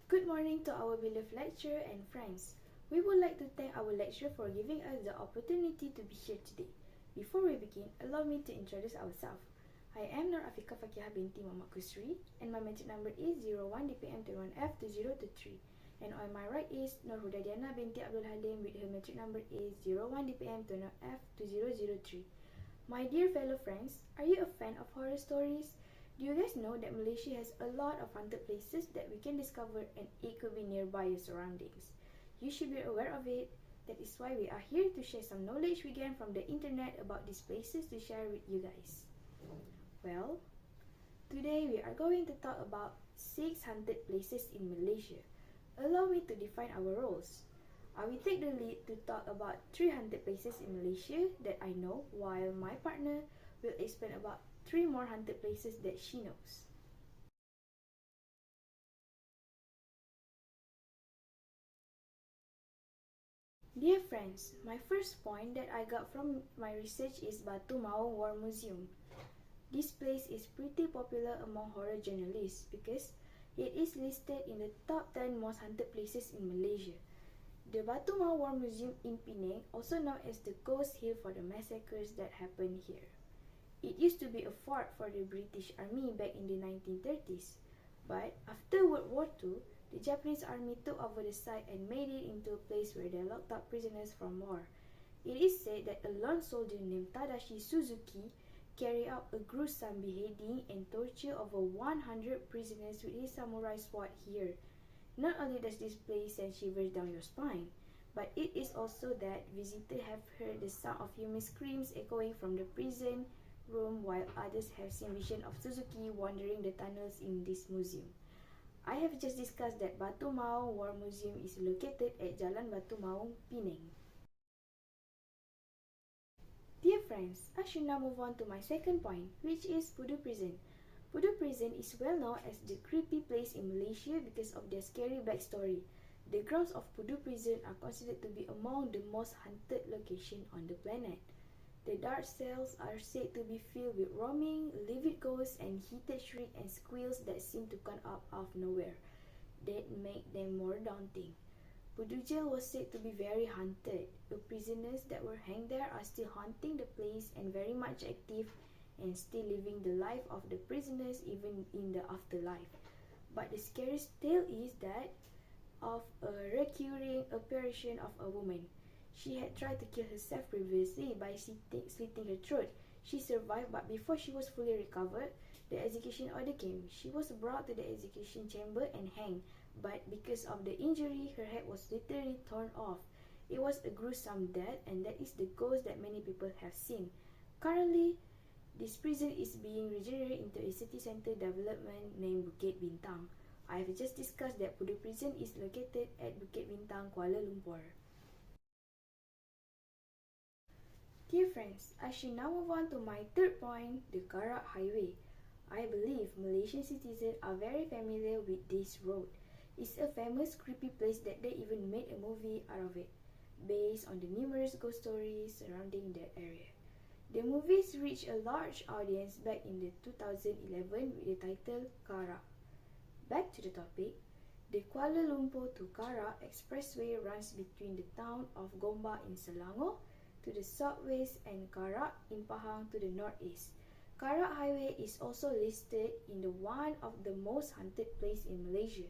Good morning to our beloved lecturer and friends. We would like to thank our lecturer for giving us the opportunity to be here today. Before we begin, allow me to introduce ourselves. I am Nur Afika Fakihah binti Muhammad Kusri and my matric number is 01 DPM1F2023. And on my right is Nur Huda Diana binti Abdul Halim with her matric number is 01 DPM1F2003. My dear fellow friends, are you a fan of horror stories? Do you guys know that Malaysia has a lot of haunted places that we can discover and it could be nearby your surroundings? You should be aware of it. That is why we are here to share some knowledge we gain from the internet about these places to share with you guys. Well, today we are going to talk about 6 haunted places in Malaysia. Allow me to define our roles. I will take the lead to talk about 3 haunted places in Malaysia that I know, while my partner will explain about 3 more haunted places that she knows. Dear friends, my first point that I got from my research is Batu Maung War Museum. This place is pretty popular among horror journalists because it is listed in the top 10 most haunted places in Malaysia. The Batu Maung War Museum in Penang, also known as the Ghost Hill for the massacres that happened here. It used to be a fort for the British Army back in the 1930s, but after World War II, the Japanese Army took over the site and made it into a place where they locked up prisoners from war. It is said that a lone soldier named Tadashi Suzuki carried out a gruesome beheading and torture over 100 prisoners with his samurai sword here. Not only does this place send shivers down your spine, but it is also that visitors have heard the sound of human screams echoing from the prison room, while others have seen visions of Suzuki wandering the tunnels in this museum. I have just discussed that Batu Maung War Museum is located at Jalan Batu Maung, Penang. Dear friends, I should now move on to my second point, which is Pudu Prison. Pudu Prison is well known as the creepy place in Malaysia because of their scary backstory. The grounds of Pudu Prison are considered to be among the most haunted locations on the planet. The dark cells are said to be filled with roaming, livid ghosts and heated shrieks and squeals that seem to come up out of nowhere. That make them more daunting. Pudu Jail was said to be very haunted. The prisoners that were hanged there are still haunting the place and very much active and still living the life of the prisoners even in the afterlife. But the scariest tale is that of a recurring apparition of a woman. She had tried to kill herself previously by slitting her throat. She survived, but before she was fully recovered, the execution order came. She was brought to the execution chamber and hanged, but because of the injury, her head was literally torn off. It was a gruesome death, and that is the ghost that many people have seen. Currently, this prison is being regenerated into a city centre development named Bukit Bintang. I have just discussed that Pudu Prison is located at Bukit Bintang, Kuala Lumpur. Dear friends, I should now move on to my third point, the Karak Highway. I believe Malaysian citizens are very familiar with this road. It's a famous creepy place that they even made a movie out of it, based on the numerous ghost stories surrounding that area. The movies reached a large audience back in the 2011 with the title Karak. Back to the topic, the Kuala Lumpur to Karak Expressway runs between the town of Gombak in Selangor to the southwest and Karak in Pahang to the northeast. Karak Highway is also listed in the one of the most haunted place in Malaysia.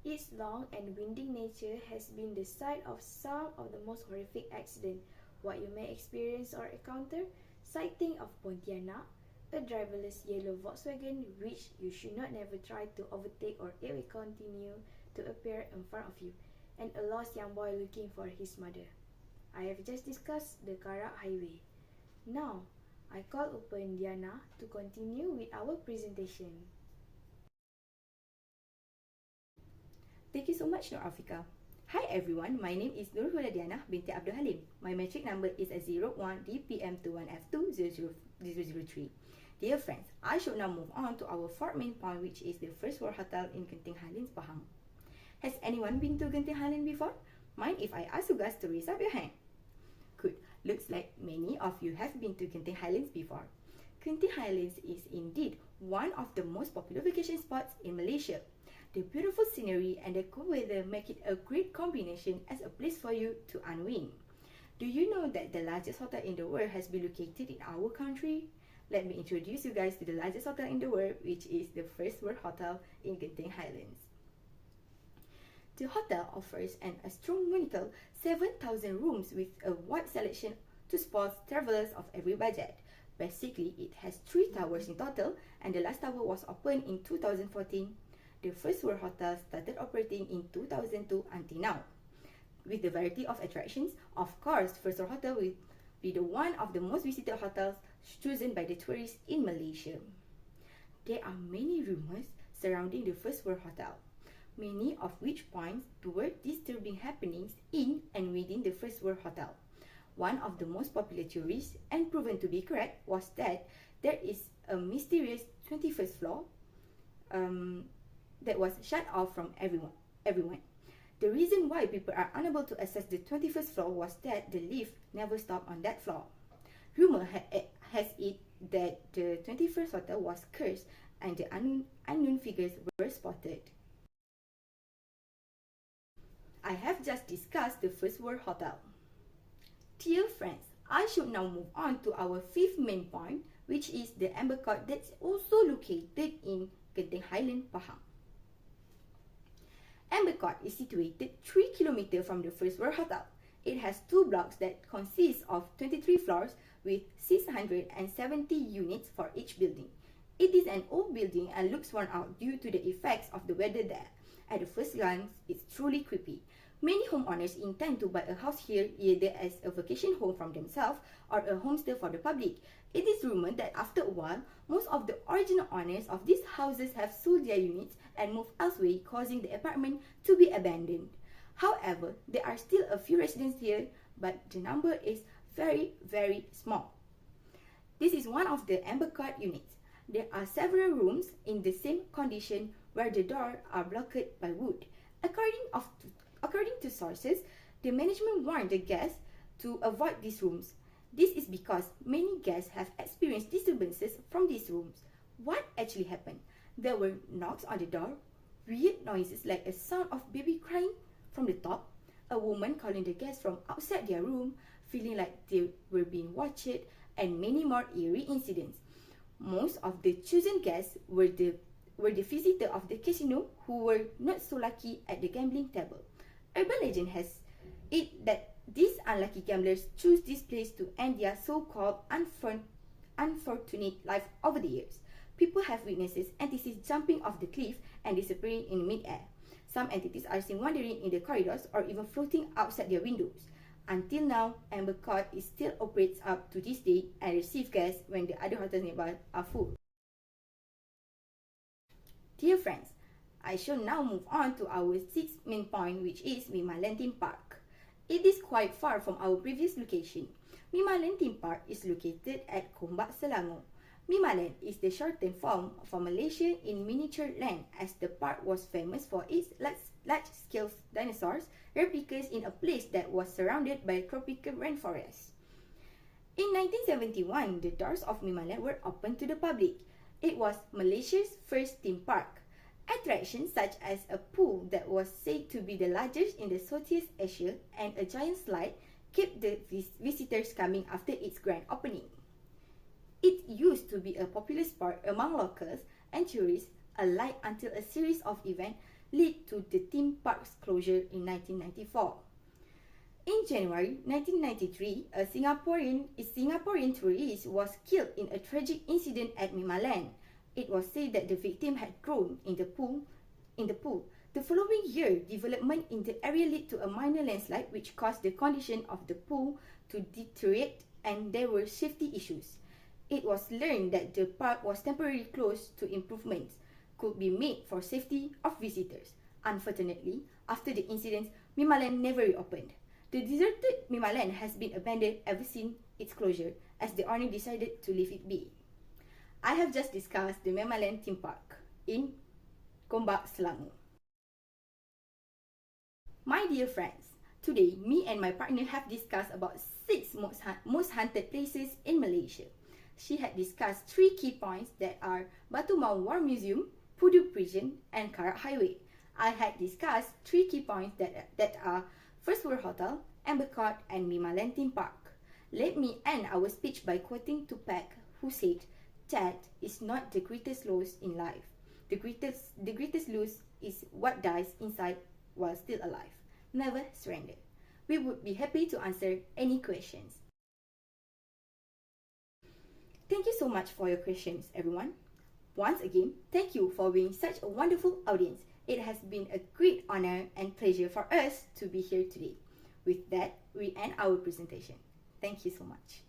Its long and winding nature has been the site of some of the most horrific accidents. What you may experience or encounter: sighting of Pontianak, a driverless yellow Volkswagen which you should not never try to overtake or it will continue to appear in front of you, and a lost young boy looking for his mother. I have just discussed the Karak Highway. Now, I call upon Diana to continue with our presentation. Thank you so much, Nur Afika. Hi everyone, my name is Nur Huda Diana binti Abdul Halim. My matric number is a 01 DPM21F2003. Dear friends, I should now move on to our fourth main point, which is the First World Hotel in Genting Highlands, Pahang. Has anyone been to Genting Highlands before? Mind if I ask you guys to raise up your hand? Good. Looks like many of you have been to Genting Highlands before. Genting Highlands is indeed one of the most popular vacation spots in Malaysia. The beautiful scenery and the cool weather make it a great combination as a place for you to unwind. Do you know that the largest hotel in the world has been located in our country? Let me introduce you guys to the largest hotel in the world, which is the First World Hotel in Genting Highlands. The hotel offers an astronomical 7,000 rooms with a wide selection to spot travelers of every budget. Basically, it has 3 towers in total, and the last tower was opened in 2014. The First World Hotel started operating in 2002 until now. With the variety of attractions, of course, First World Hotel will be the one of the most visited hotels chosen by the tourists in Malaysia. There are many rumors surrounding the First World Hotel, many of which point toward disturbing happenings in and within the First World Hotel. One of the most popular theories, and proven to be correct, was that there is a mysterious 21st floor that was shut off from everyone. The reason why people are unable to access the 21st floor was that the lift never stopped on that floor. Rumor has it that the 21st hotel was cursed and the unknown figures were spotted. I have just discussed the First World Hotel. Dear friends, I should now move on to our 5th main point, which is the Amber Court that's also located in Genting Highlands, Pahang. Amber Court is situated 3 km from the First World Hotel. It has 2 blocks that consist of 23 floors with 670 units for each building. It is an old building and looks worn out due to the effects of the weather there. At the first glance, it's truly creepy. Many homeowners intend to buy a house here either as a vacation home from themselves or a homestay for the public. It is rumored that after a while, most of the original owners of these houses have sold their units and moved elsewhere, causing the apartment to be abandoned. However, there are still a few residents here, but the number is very, very small. This is one of the Amber Court units. There are several rooms in the same condition where the doors are blocked by wood. According to sources, the management warned the guests to avoid these rooms. This is because many guests have experienced disturbances from these rooms. What actually happened? There were knocks on the door, weird noises like a sound of baby crying from the top, a woman calling the guests from outside their room, feeling like they were being watched, and many more eerie incidents. Most of the chosen guests were the visitors of the casino who were not so lucky at the gambling table. Urban legend has it that these unlucky gamblers choose this place to end their so-called unfortunate life over the years. People have witnessed entities jumping off the cliff and disappearing in mid-air. Some entities are seen wandering in the corridors or even floating outside their windows. Until now, Amber Court still operates up to this day and receives guests when the other hotels nearby are full. Dear friends, I shall now move on to our 6th main point, which is Mimalan Theme Park. It is quite far from our previous location. Mimalan Theme Park is located at Gombak, Selangor. Mimalan is the shortened form for Malaysia in miniature land, as the park was famous for its large-scale dinosaurs replicas in a place that was surrounded by tropical rainforests. In 1971, the doors of Mimalan were opened to the public. It was Malaysia's first theme park. Attractions such as a pool that was said to be the largest in the Southeast Asia and a giant slide kept the visitors coming after its grand opening. It used to be a popular sport among locals and tourists alike until a series of events led to the theme park's closure in 1994. In January 1993, a Singaporean tourist was killed in a tragic incident at Mimalan. It was said that the victim had drowned in the pool. The following year, development in the area led to a minor landslide which caused the condition of the pool to deteriorate and there were safety issues. It was learned that the park was temporarily closed to improvements could be made for safety of visitors. Unfortunately, after the incident, Mimalan never reopened. The deserted Mimalan has been abandoned ever since its closure, as the owner decided to leave it be. I have just discussed the Mimalan theme park in Gombak, Selangor. My dear friends, today me and my partner have discussed about 6 most haunted places in Malaysia. She had discussed 3 key points that are Batu Mawar Museum, Pudu Prison, and Karak Highway. I had discussed 3 key points that are First World Hotel, Amber Court, and Mima Theme Park. Let me end our speech by quoting Tupac, who said, "Death is not the greatest loss in life. The greatest loss is what dies inside while still alive. Never surrender." We would be happy to answer any questions. Thank you so much for your questions, everyone. Once again, thank you for being such a wonderful audience. It has been a great honor and pleasure for us to be here today. With that, we end our presentation. Thank you so much.